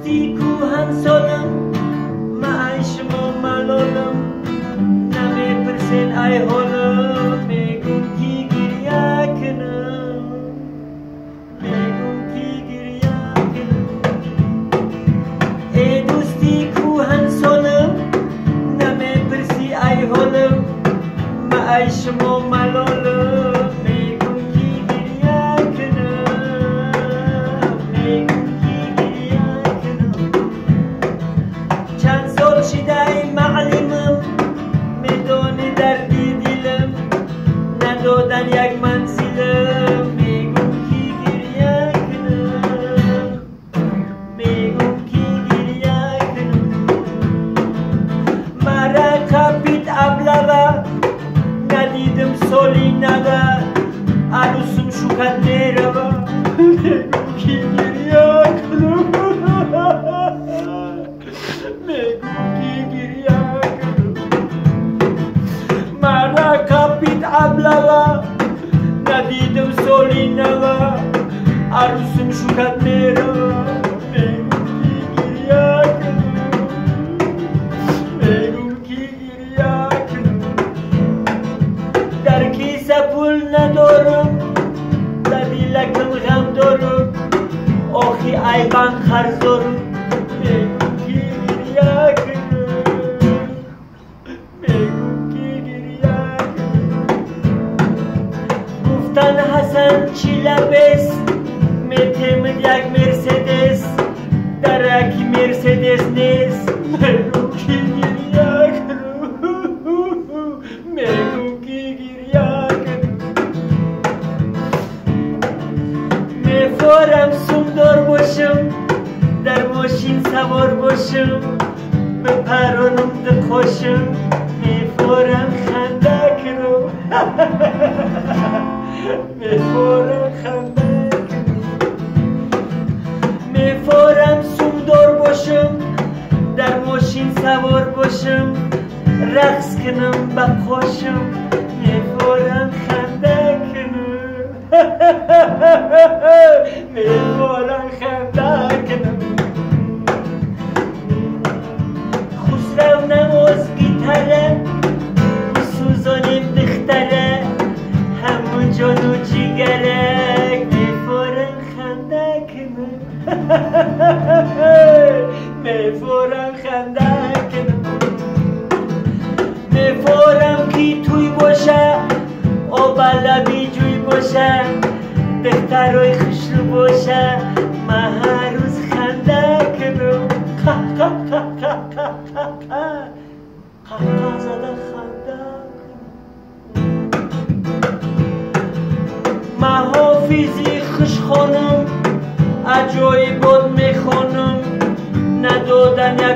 دوستی کوهن سالم معیشم و ملالم نمیپرسین ای حالم میگم کی گریه کنم میگم کی گریه کنم ای دوستی کوهن سالم نمیپرسی ای حالم معیشم و ملالم میگم کی گریه کنم میگم دادن یک منزلم میگم کی گریه کنم میگم کی گریه کنم مرا کپیت ابلغا ندیدم سالی نگه عروسم شکت میروا میگم کی گریه کنم میگم کی گریه مرا کپیت ابلغا ندیدم سالی نوا عروسم شکت میروا میگم کی گریه کنم میگم کی گریه کنم در کیسه پول ندارم در دیلکم غم دارم آخی ای بان خرز دارم میگم کی گریه کنم گفتن حسن چی لبس میتمد یک مرسدس درکی مرسدس نیست میگم کی گریه کنم میگم کی گریه کنم میفارم سومدار باشم در ماشین سوار باشم بپرانم ده خوشم میفارم خنده کنم میفارم خنده کنم میفارم سومدار باشم در ماشین سوار باشم رقص کنم بخوشم میفارم خنده کنم میفارم خنده کنم خسرو نماز گیتره سوزانیم دختره همون جان و جیگره میفارم خنده کنم میفارم خنده کنم میفارم کی توی باشه آب لبی جوی باشه دخترای خوشرو باشه من هر روز خنده کنم قهقه زده خنده محافظی خوش خانم عجایبات میخوانم ندادن یک